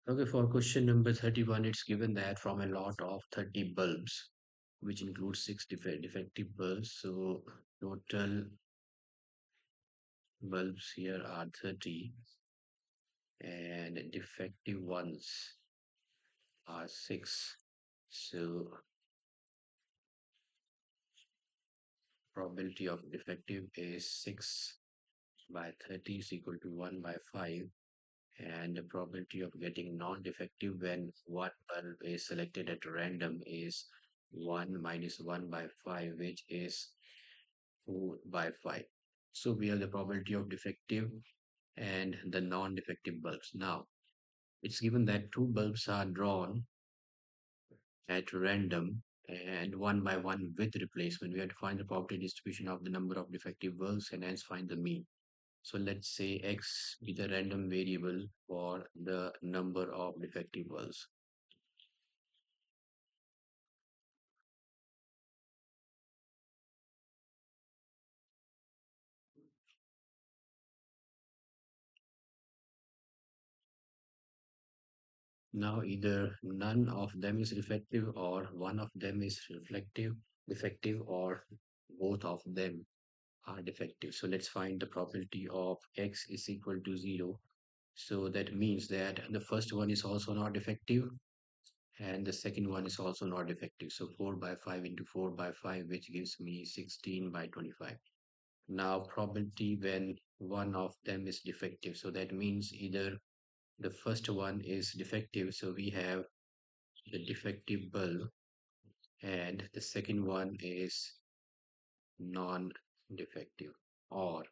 Okay, for question number 31, it's given that from a lot of 30 bulbs, which includes six defective bulbs. So total bulbs here are 30 and defective ones are six. So probability of defective is 6 by 30 is equal to 1 by 5. And the probability of getting non-defective when one bulb is selected at random is 1 minus 1 by 5, which is 4 by 5. So we have the probability of defective and the non-defective bulbs. Now, it's given that two bulbs are drawn at random and one by one with replacement. We have to find the probability distribution of the number of defective bulbs and hence find the mean. So let's say x is the random variable for the number of defective bulbs. Now either none of them is defective or one of them is defective, or both of them are defective. So let's find the probability of x is equal to 0. So that means that the first one is also not defective and the second one is also not defective. So 4 by 5 into 4 by 5, which gives me 16 by 25. Now probability when one of them is defective. So that means either the first one is defective. So we have the defective bulb, and the second one is non-defective, or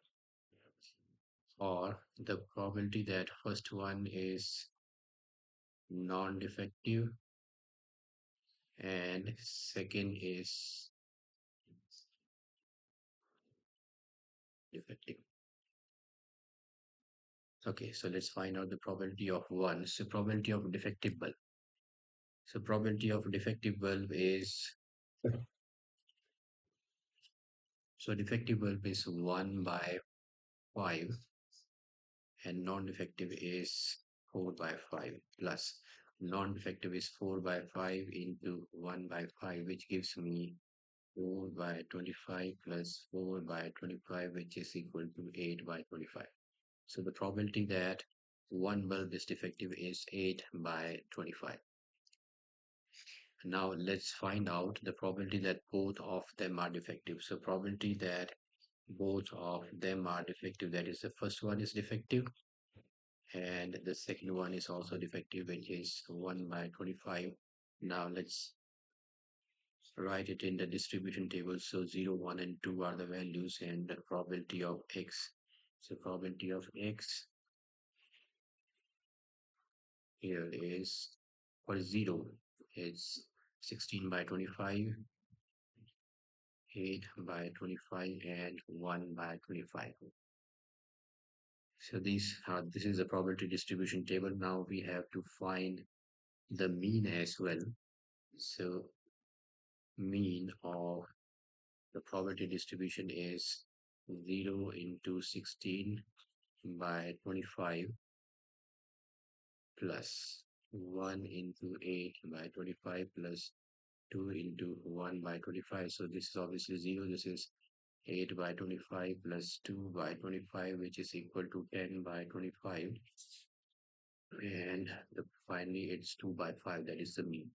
the probability that first one is non-defective and second is defective. Okay, so let's find out the probability of one. So probability of defective bulb. So probability of defective bulb is, so defective bulb is 1 by 5 and non-defective is 4 by 5 plus non-defective is 4 by 5 into 1 by 5, which gives me 4 by 25 plus 4 by 25, which is equal to 8 by 25. So the probability that one bulb is defective is 8 by 25. Now let's find out the probability that both of them are defective. So probability that both of them are defective, that is the first one is defective and the second one is also defective, which is 1 by 25. Now let's write it in the distribution table. So 0, 1 and 2 are the values and the probability of x. So probability of x here is, for 0 is 16 by 25, 8 by 25 and 1 by 25. So this is the probability distribution table. Now we have to find the mean as well. So mean of the probability distribution is 0 into 16 by 25 plus 1 into 8 by 25 plus 2 into 1 by 25. So this is obviously 0. This is 8 by 25 plus 2 by 25, which is equal to 10 by 25. And finally, it's 2 by 5. That is the mean.